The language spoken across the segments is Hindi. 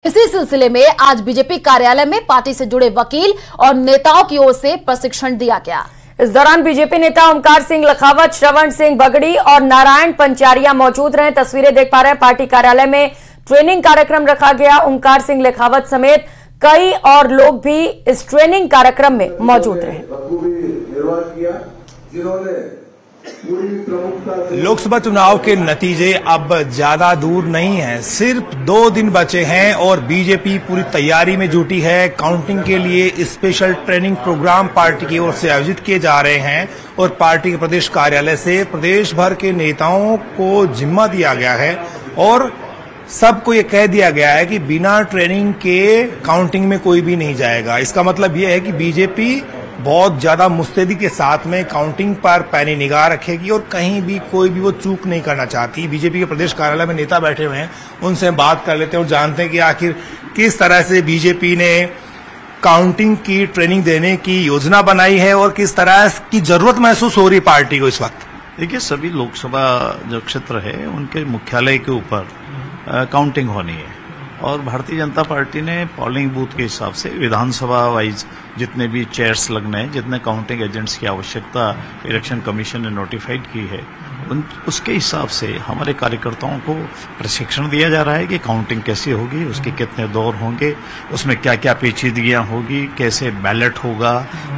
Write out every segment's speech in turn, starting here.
इसी सिलसिले में आज बीजेपी कार्यालय में पार्टी से जुड़े वकील और नेताओं की ओर से प्रशिक्षण दिया गया। इस दौरान बीजेपी नेता ओमकार सिंह लखावत, श्रवण सिंह बगड़ी और नारायण पंचारिया मौजूद रहे। तस्वीरें देख पा रहे हैं, पार्टी कार्यालय में ट्रेनिंग कार्यक्रम रखा गया। ओमकार सिंह लखावत समेत कई और लोग भी इस ट्रेनिंग कार्यक्रम में मौजूद रहे। लोकसभा चुनाव के नतीजे अब ज्यादा दूर नहीं हैं, सिर्फ 2 दिन बचे हैं और बीजेपी पूरी तैयारी में जुटी है। काउंटिंग के लिए स्पेशल ट्रेनिंग प्रोग्राम पार्टी की ओर से आयोजित किए जा रहे हैं और पार्टी के प्रदेश कार्यालय से प्रदेश भर के नेताओं को जिम्मा दिया गया है और सबको ये कह दिया गया है कि बिना ट्रेनिंग के काउंटिंग में कोई भी नहीं जाएगा। इसका मतलब ये है कि बीजेपी बहुत ज्यादा मुस्तैदी के साथ में काउंटिंग पर पैनी निगाह रखेगी और कहीं भी कोई भी वो चूक नहीं करना चाहती। बीजेपी के प्रदेश कार्यालय में नेता बैठे हुए हैं, उनसे बात कर लेते हैं और जानते हैं कि आखिर किस तरह से बीजेपी ने काउंटिंग की ट्रेनिंग देने की योजना बनाई है और किस तरह की जरूरत महसूस हो रही पार्टी को इस वक्त। देखिए, सभी लोकसभा जो क्षेत्र है उनके मुख्यालय के ऊपर काउंटिंग होनी है और भारतीय जनता पार्टी ने पोलिंग बूथ के हिसाब से विधानसभा वाइज जितने भी चेयर्स लगने हैं, जितने काउंटिंग एजेंट्स की आवश्यकता इलेक्शन कमीशन ने नोटिफाइड की है, उसके हिसाब से हमारे कार्यकर्ताओं को प्रशिक्षण दिया जा रहा है कि काउंटिंग कैसे होगी, उसके कितने दौर होंगे, उसमें क्या क्या पेचीदगियां होगी, कैसे बैलेट होगा,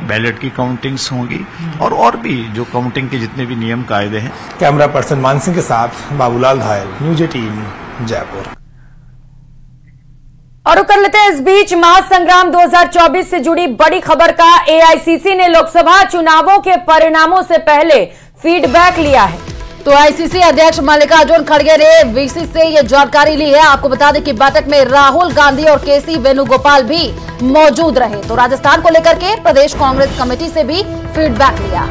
बैलेट की काउंटिंग्स होंगी और भी जो काउंटिंग के जितने भी नियम कायदे हैं। कैमरा पर्सन मान सिंह के साथ बाबूलाल घायल, न्यूज 18 जयपुर। और कर लेते हैं इस बीच महासंग्राम 2024 से जुड़ी बड़ी खबर का। एआईसीसी ने लोकसभा चुनावों के परिणामों से पहले फीडबैक लिया है। तो आईसीसी अध्यक्ष मल्लिकार्जुन खड़गे ने वीसी से ये जानकारी ली है। आपको बता दें कि बैठक में राहुल गांधी और केसी वेणुगोपाल भी मौजूद रहे। तो राजस्थान को लेकर के प्रदेश कांग्रेस कमेटी से भी फीडबैक लिया।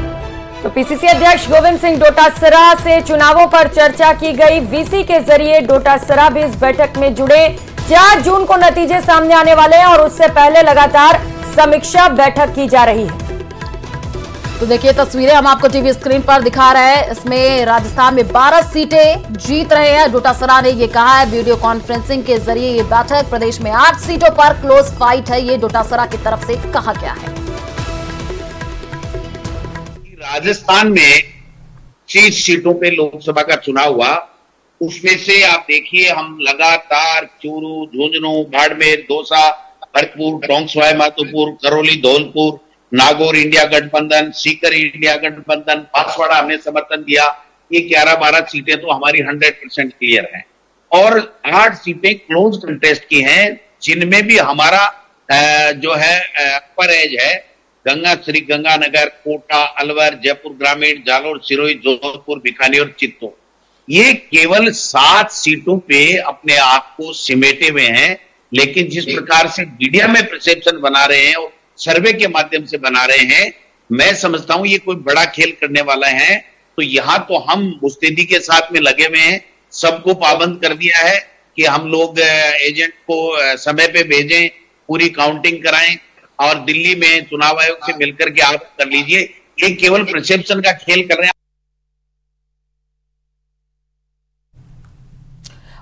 तो पीसीसी अध्यक्ष गोविंद सिंह डोटासरा से चुनावों पर चर्चा की गई। वीसी के जरिए डोटासरा भी इस बैठक में जुड़े। 4 जून को नतीजे सामने आने वाले हैं और उससे पहले लगातार समीक्षा बैठक की जा रही है। तो देखिए तस्वीरें हम आपको टीवी स्क्रीन पर दिखा रहे हैं। इसमें राजस्थान में 12 सीटें जीत रहे हैं। डोटासरा ने ये कहा है वीडियो कॉन्फ्रेंसिंग के जरिए ये बैठक, प्रदेश में 8 सीटों पर क्लोज फाइट है, ये डोटासरा की तरफ से कहा गया है। राजस्थान में 30 सीटों पे लोकसभा का चुनाव हुआ, उसमें से आप देखिए हम लगातार चूरू, झुंझुनू, बाड़मेर, दौसा, भरतपुर, टोंक सवाई माधोपुर, करौली, धौलपुर, नागौर इंडिया गठबंधन, सीकर इंडिया गठबंधन, बांसवाड़ा हमने समर्थन दिया। ये 11-12 सीटें तो हमारी 100% क्लियर हैं और 8 सीटें क्लोज कंटेस्ट की हैं, जिनमें भी हमारा जो है अपर एज है गंगा, श्री गंगानगर, कोटा, अलवर, जयपुर ग्रामीण, जालोर, सिरोही, जोधपुर, बीकानेर, चित्तौड़, ये केवल 7 सीटों पे अपने आप को सिमेटे हुए हैं। लेकिन जिस प्रकार से मीडिया में परसेप्शन बना रहे हैं और सर्वे के माध्यम से बना रहे हैं, मैं समझता हूं ये कोई बड़ा खेल करने वाला है। तो यहां तो हम मुस्तैदी के साथ में लगे हुए हैं, सबको पाबंद कर दिया है कि हम लोग एजेंट को समय पे भेजें, पूरी काउंटिंग कराएं और दिल्ली में चुनाव आयोग से मिलकर के आप कर लीजिए। ये केवल परसेप्शन का खेल कर रहे हैं।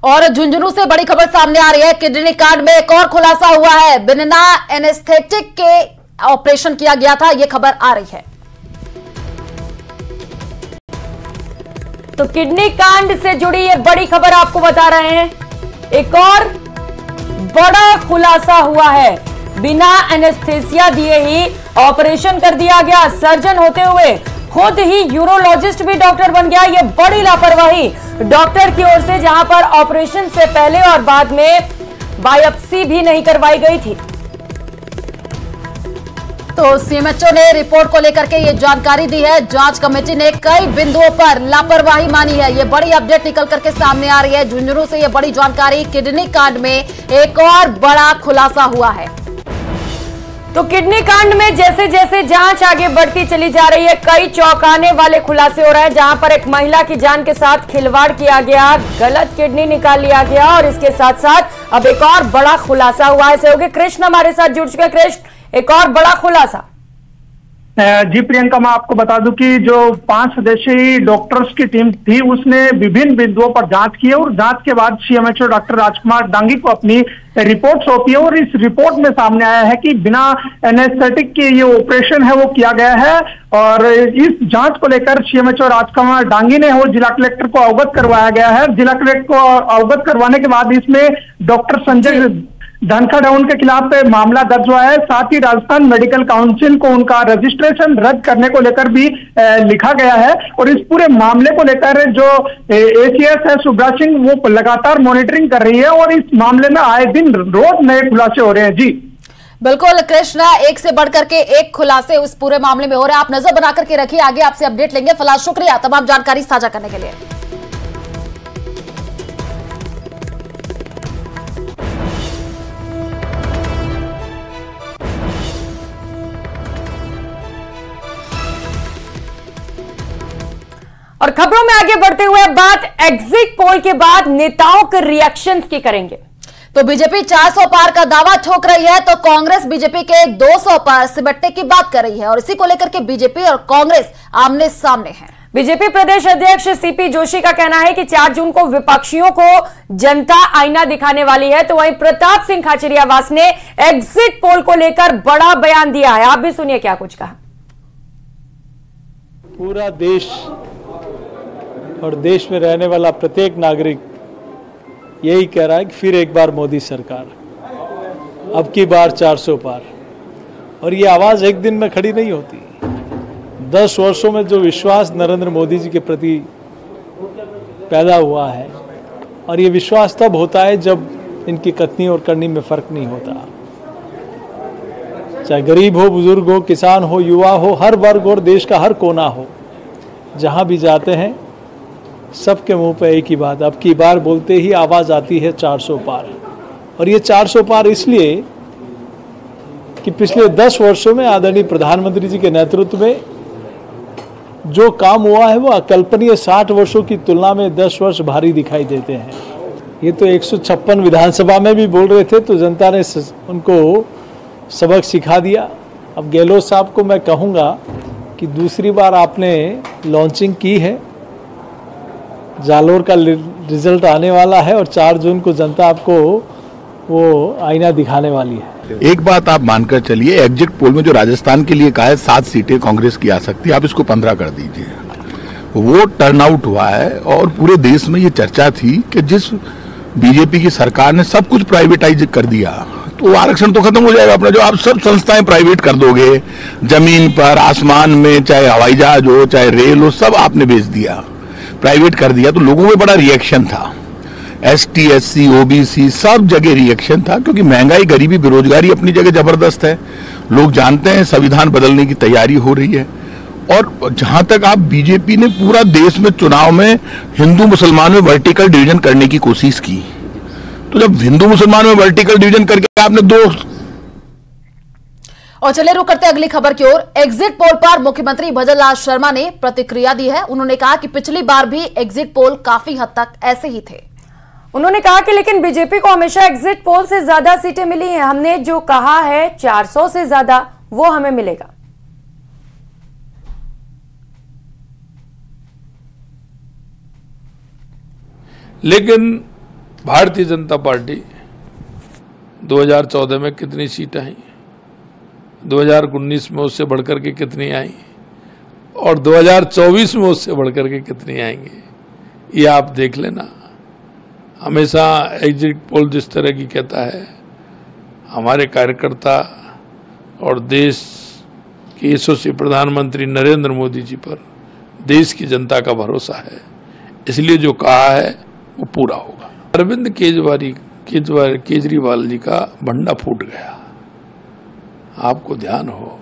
और झुंझुनू से बड़ी खबर सामने आ रही है। किडनी कांड में एक और खुलासा हुआ है। बिना एनेस्थेटिक के ऑपरेशन किया गया था, यह खबर आ रही है। तो किडनी कांड से जुड़ी ये बड़ी खबर आपको बता रहे हैं। एक और बड़ा खुलासा हुआ है। बिना एनेस्थेसिया दिए ही ऑपरेशन कर दिया गया। सर्जन होते हुए खुद ही यूरोलॉजिस्ट भी डॉक्टर बन गया। ये बड़ी लापरवाही डॉक्टर की ओर से, जहां पर ऑपरेशन से पहले और बाद में बायोप्सी भी नहीं करवाई गई थी। तो सीएमएचओ ने रिपोर्ट को लेकर के ये जानकारी दी है। जांच कमेटी ने कई बिंदुओं पर लापरवाही मानी है। ये बड़ी अपडेट निकल करके सामने आ रही है। झुंझुनू से ये बड़ी जानकारी। किडनी कांड में एक और बड़ा खुलासा हुआ है। तो किडनी कांड में जैसे जैसे जांच आगे बढ़ती चली जा रही है, कई चौंकाने वाले खुलासे हो रहे हैं। जहां पर एक महिला की जान के साथ खिलवाड़ किया गया, गलत किडनी निकाल लिया गया और इसके साथ साथ अब एक और बड़ा खुलासा हुआ है। सहयोगी कृष्ण हमारे साथ जुड़ चुके हैं। कृष्ण, एक और बड़ा खुलासा। जी प्रियंका, मैं आपको बता दूं कि जो 5 सदस्यीय डॉक्टर्स की टीम थी उसने विभिन्न बिंदुओं पर जांच की है और जांच के बाद सीएमएचओ डॉक्टर राजकुमार डांगी को अपनी रिपोर्ट सौंपी है और इस रिपोर्ट में सामने आया है कि बिना एनेस्थेटिक के ये ऑपरेशन है वो किया गया है। और इस जांच को लेकर सीएमएचओ राजकुमार डांगी ने और जिला कलेक्टर को अवगत करवाया गया है। जिला कलेक्टर को अवगत करवाने के बाद इसमें डॉक्टर संजय धनखड़ उनके खिलाफ मामला दर्ज हुआ है। साथ ही राजस्थान मेडिकल काउंसिल को उनका रजिस्ट्रेशन रद्द करने को लेकर भी लिखा गया है। और इस पूरे मामले को लेकर जो एसीएस है सुब्रा सिंह वो लगातार मॉनिटरिंग कर रही है और इस मामले में आए दिन रोज नए खुलासे हो रहे हैं। जी बिल्कुल कृष्णा, एक से बढ़कर के एक खुलासे उस पूरे मामले में हो रहे हैं। आप नजर बना करके रखिए, आगे आपसे अपडेट लेंगे। फिलहाल शुक्रिया तमाम जानकारी साझा करने के लिए। और खबरों में आगे बढ़ते हुए बात एग्जिट पोल के बाद नेताओं के रिएक्शंस की करेंगे। तो बीजेपी 400 पार का दावा ठोक रही है तो कांग्रेस बीजेपी के 200 पार सिमटने की बात कर रही है और इसी को लेकर के बीजेपी और कांग्रेस आमने सामने हैं। बीजेपी प्रदेश अध्यक्ष सीपी जोशी का कहना है कि 4 जून को विपक्षियों को जनता आईना दिखाने वाली है, तो वहीं प्रताप सिंह खाचरियावास ने एग्जिट पोल को लेकर बड़ा बयान दिया है। आप भी सुनिए क्या कुछ कहा। पूरा देश और देश में रहने वाला प्रत्येक नागरिक यही कह रहा है कि फिर एक बार मोदी सरकार, अब की बार 400 पार। और ये आवाज़ एक दिन में खड़ी नहीं होती। 10 वर्षों में जो विश्वास नरेंद्र मोदी जी के प्रति पैदा हुआ है, और ये विश्वास तब होता है जब इनकी कथनी और करनी में फर्क नहीं होता। चाहे गरीब हो, बुजुर्ग हो, किसान हो, युवा हो, हर वर्ग और देश का हर कोना हो, जहाँ भी जाते हैं सबके मुंह पे एक ही बात, अब की बार बोलते ही आवाज़ आती है 400 पार। और ये 400 पार इसलिए कि पिछले 10 वर्षों में आदरणीय प्रधानमंत्री जी के नेतृत्व में जो काम हुआ है वो अकल्पनीय। 60 वर्षों की तुलना में 10 वर्ष भारी दिखाई देते हैं। ये तो 156 विधानसभा में भी बोल रहे थे तो जनता ने उनको सबक सिखा दिया। अब गहलोत साहब को मैं कहूँगा कि दूसरी बार आपने लॉन्चिंग की है, जालोर का रिजल्ट आने वाला है और 4 जून को जनता आपको वो आईना दिखाने वाली है। एक बात आप मानकर चलिए, एग्जिट पोल में जो राजस्थान के लिए कहा है 7 सीटें कांग्रेस की आ सकती है, आप इसको 15 कर दीजिए। वो टर्नआउट हुआ है और पूरे देश में ये चर्चा थी कि जिस बीजेपी की सरकार ने सब कुछ प्राइवेटाइज कर दिया तो आरक्षण तो खत्म हो जाएगा अपना। जो आप सब संस्थाएं प्राइवेट कर दोगे, जमीन पर, आसमान में, चाहे हवाई जहाज हो, चाहे रेल हो, सब आपने बेच दिया, प्राइवेट कर दिया। तो लोगों में बड़ा रिएक्शन था, एसटी, एससी, ओबीसी सब जगह रिएक्शन था, क्योंकि महंगाई, गरीबी, बेरोजगारी अपनी जगह जबरदस्त है। लोग जानते हैं संविधान बदलने की तैयारी हो रही है। और जहां तक आप बीजेपी ने पूरा देश में चुनाव में हिंदू मुसलमान में वर्टिकल डिवीजन करने की कोशिश की, तो जब हिंदू मुसलमान में वर्टिकल डिवीजन करके आपने 2। और चलिए रुक करते अगली खबर की ओर। एग्जिट पोल पर मुख्यमंत्री भजनलाल शर्मा ने प्रतिक्रिया दी है। उन्होंने कहा कि पिछली बार भी एग्जिट पोल काफी हद तक ऐसे ही थे। उन्होंने कहा कि लेकिन बीजेपी को हमेशा एग्जिट पोल से ज्यादा सीटें मिली हैं। हमने जो कहा है 400 से ज्यादा वो हमें मिलेगा। लेकिन भारतीय जनता पार्टी 2014 में कितनी सीट आई, 2019 में उससे बढ़कर के कितनी आई और 2024 में उससे बढ़कर के कितनी आएंगी, ये आप देख लेना। हमेशा एग्जिट पोल जिस तरह की कहता है, हमारे कार्यकर्ता और देश के यशस्वी प्रधानमंत्री नरेंद्र मोदी जी पर देश की जनता का भरोसा है, इसलिए जो कहा है वो पूरा होगा। अरविंद केजरीवाल जी का भंडा फूट गया, आपको ध्यान हो,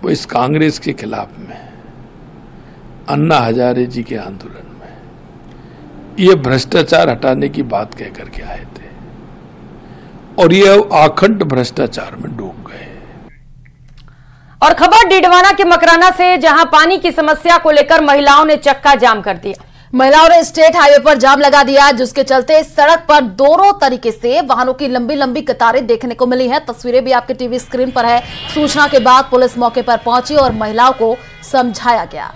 वो इस कांग्रेस के खिलाफ में, अन्ना हजारे जी के आंदोलन में ये भ्रष्टाचार हटाने की बात कह करके आए थे और ये आखंड भ्रष्टाचार में डूब गए। और खबर डीडवाना के मकराना से, जहां पानी की समस्या को लेकर महिलाओं ने चक्का जाम कर दिया। महिलाओं ने स्टेट हाईवे पर जाम लगा दिया, जिसके चलते सड़क पर दोनों तरीके से वाहनों की लंबी लंबी कतारें देखने को मिली हैं। तस्वीरें भी आपके टीवी स्क्रीन पर है। सूचना के बाद पुलिस मौके पर पहुंची और महिलाओं को समझाया गया।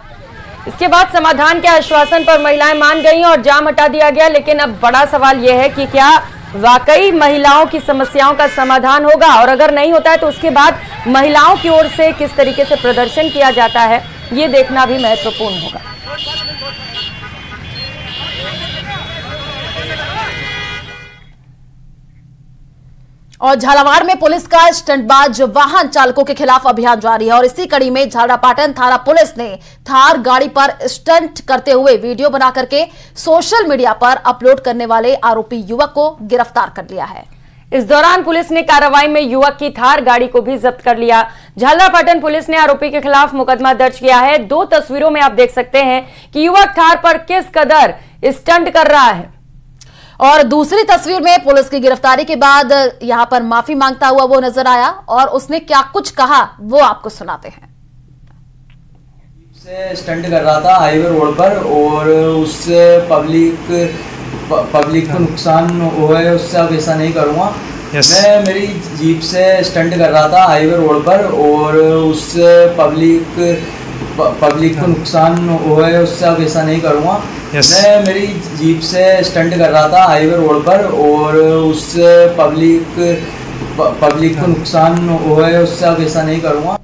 इसके बाद समाधान के आश्वासन पर महिलाएं मान गईं और जाम हटा दिया गया। लेकिन अब बड़ा सवाल यह है कि क्या वाकई महिलाओं की समस्याओं का समाधान होगा, और अगर नहीं होता है तो उसके बाद महिलाओं की ओर से किस तरीके से प्रदर्शन किया जाता है, ये देखना भी महत्वपूर्ण होगा। और झालावाड़ में पुलिस का स्टंटबाज वाहन चालकों के खिलाफ अभियान जारी है और इसी कड़ी में झालरापाटन थाना पुलिस ने थार गाड़ी पर स्टंट करते हुए वीडियो बना करके सोशल मीडिया पर अपलोड करने वाले आरोपी युवक को गिरफ्तार कर लिया है। इस दौरान पुलिस ने कार्रवाई में युवक की थार गाड़ी को भी जब्त कर लिया। झालरापाटन पुलिस ने आरोपी के खिलाफ मुकदमा दर्ज किया है। 2 तस्वीरों में आप देख सकते हैं कि युवक थार पर किस कदर स्टंट कर रहा है, और दूसरी तस्वीर में पुलिस की गिरफ्तारी के बाद यहां पर माफी मांगता हुआ वो नजर आया और उसने क्या कुछ कहा वो आपको सुनाते हैं। से स्टंट कर रहा था हाईवे रोड पर और उससे पब्लिक को नुकसान हुआ है, उससे अब ऐसा नहीं करूँगा। मैं मेरी जीप से स्टंट कर रहा था हाईवे रोड पर और उससे पब्लिक को नुकसान हुआ है, उससे अब ऐसा नहीं करूँगा। मैं मेरी जीप से स्टंट कर रहा था हाईवे रोड पर और उससे पब्लिक को नुकसान हुआ है, उससे अब ऐसा नहीं करूँगा।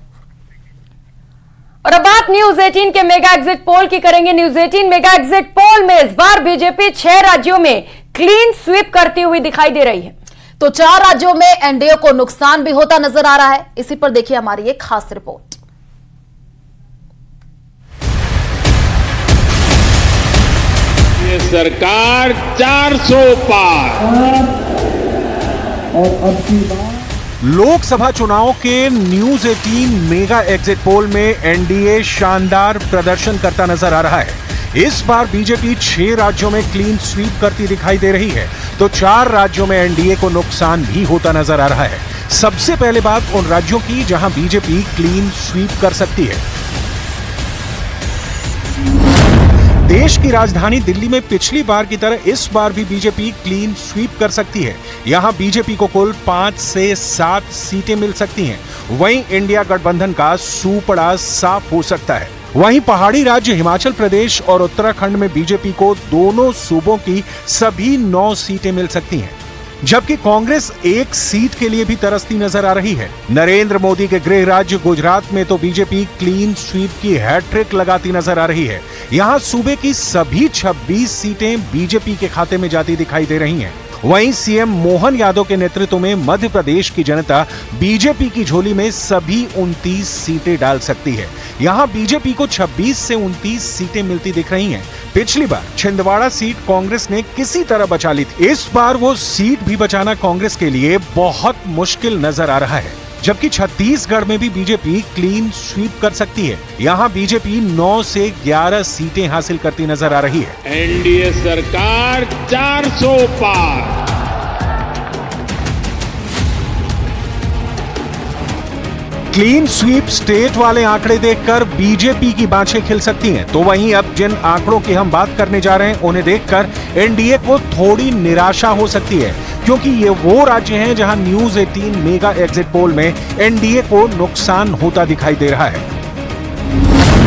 और अब बात न्यूज 18 के मेगा एग्जिट पोल की करेंगे। न्यूज 18 मेगा एग्जिट पोल में इस बार बीजेपी 6 राज्यों में क्लीन स्वीप करती हुई दिखाई दे रही है, तो 4 राज्यों में एनडीए को नुकसान भी होता नजर आ रहा है। इसी पर देखिए हमारी एक खास रिपोर्ट। ये सरकार 400 पार और अब की बात लोकसभा चुनाव के न्यूज 18 मेगा एग्जिट पोल में एनडीए शानदार प्रदर्शन करता नजर आ रहा है। इस बार बीजेपी 6 राज्यों में क्लीन स्वीप करती दिखाई दे रही है, तो 4 राज्यों में एनडीए को नुकसान भी होता नजर आ रहा है। सबसे पहले बात उन राज्यों की जहां बीजेपी क्लीन स्वीप कर सकती है। देश की राजधानी दिल्ली में पिछली बार की तरह इस बार भी बीजेपी क्लीन स्वीप कर सकती है। यहां बीजेपी को कुल 5 से 7 सीटें मिल सकती हैं। वहीं इंडिया गठबंधन का सूपड़ा साफ हो सकता है। वहीं पहाड़ी राज्य हिमाचल प्रदेश और उत्तराखंड में बीजेपी को दोनों सूबों की सभी 9 सीटें मिल सकती हैं, जबकि कांग्रेस 1 सीट के लिए भी तरसती नजर आ रही है। नरेंद्र मोदी के गृह राज्य गुजरात में तो बीजेपी क्लीन स्वीप की हैट्रिक लगाती नजर आ रही है। यहां सूबे की सभी 26 सीटें बीजेपी के खाते में जाती दिखाई दे रही हैं। वहीं सीएम मोहन यादव के नेतृत्व में मध्य प्रदेश की जनता बीजेपी की झोली में सभी 29 सीटें डाल सकती है। यहां बीजेपी को 26 से 29 सीटें मिलती दिख रही हैं। पिछली बार छिंदवाड़ा सीट कांग्रेस ने किसी तरह बचा ली थी। इस बार वो सीट भी बचाना कांग्रेस के लिए बहुत मुश्किल नजर आ रहा है। जबकि छत्तीसगढ़ में भी बीजेपी क्लीन स्वीप कर सकती है। यहां बीजेपी 9 से 11 सीटें हासिल करती नजर आ रही है। एनडीए सरकार 400 पार। क्लीन स्वीप स्टेट वाले आंकड़े देखकर बीजेपी की बाँछें खिल सकती हैं, तो वहीं अब जिन आंकड़ों की हम बात करने जा रहे हैं उन्हें देखकर एनडीए को थोड़ी निराशा हो सकती है, क्योंकि ये वो राज्य हैं जहां न्यूज 18 मेगा एग्जिट पोल में एनडीए को नुकसान होता दिखाई दे रहा है।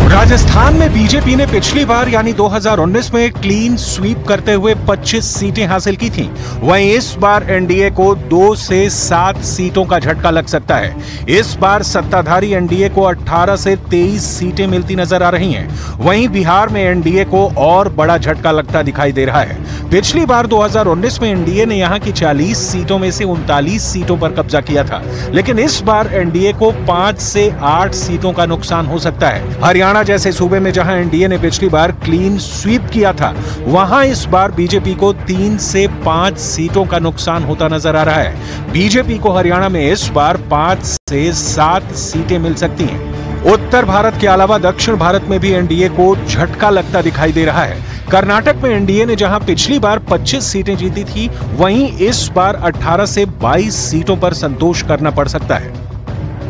राजस्थान में बीजेपी ने पिछली बार यानी 2019 में क्लीन स्वीप करते हुए 25 सीटें हासिल की थीं। वहीं इस बार एनडीए को 2 से 7 सीटों का झटका लग सकता है। इस बार सत्ताधारी एनडीए को 18 से 23 सीटें मिलती नजर आ रही हैं। वहीं बिहार में एनडीए को और बड़ा झटका लगता दिखाई दे रहा है। पिछली बार 2019 में एनडीए ने यहां की 40 सीटों में से 39 सीटों पर कब्जा किया था, लेकिन इस बार एनडीए को 5 से 8 सीटों का नुकसान हो सकता है। हरियाणा जैसे सूबे में जहां एनडीए ने पिछली बार क्लीन स्वीप किया था, वहां इस बार बीजेपी को 3 से 5 सीटों का नुकसान होता नजर आ रहा है। बीजेपी को हरियाणा में इस बार 5 से 7 सीटें मिल सकती हैं। उत्तर भारत के अलावा दक्षिण भारत में भी एनडीए को झटका लगता दिखाई दे रहा है। कर्नाटक में एनडीए ने जहां पिछली बार 25 सीटें जीती थी, वहीं इस बार 18 से 22 सीटों पर संतोष करना पड़ सकता है।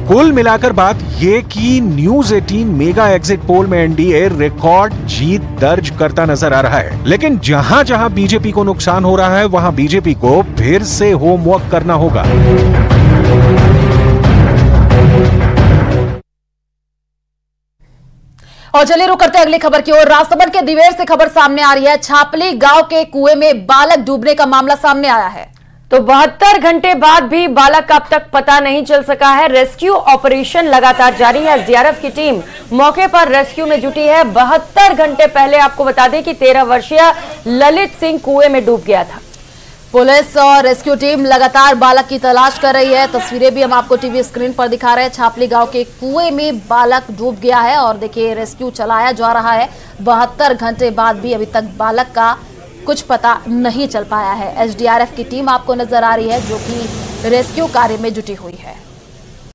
कुल मिलाकर बात ये कि न्यूज 18 मेगा एग्जिट पोल में एनडीए रिकॉर्ड जीत दर्ज करता नजर आ रहा है, लेकिन जहां जहां बीजेपी को नुकसान हो रहा है वहां बीजेपी को फिर से होमवर्क करना होगा। और चलिए रुक करते हैं अगली खबर की ओर। राजसमंद के दिवेर से खबर सामने आ रही है। छापली गांव के कुएं में बालक डूबने का मामला सामने आया है। तो 72 घंटे बाद भी बालक का अब तक पता नहीं चल सका है। रेस्क्यू ऑपरेशन लगातार जारी है। एसडीआरएफ की टीम मौके पर रेस्क्यू में जुटी है। 72 घंटे पहले आपको बता दें कि 13 वर्षीय ललित सिंह कुएं में डूब गया था। पुलिस और रेस्क्यू टीम लगातार बालक की तलाश कर रही है। तस्वीरें भी हम आपको टीवी स्क्रीन पर दिखा रहे हैं। छापली गांव के कुएं में बालक डूब गया है और देखिए रेस्क्यू चलाया जा रहा है। 72 घंटे बाद भी अभी तक बालक का कुछ पता नहीं चल पाया है। एसडीआरएफ की टीम आपको नजर आ रही है जो कि रेस्क्यू कार्य में जुटी हुई है।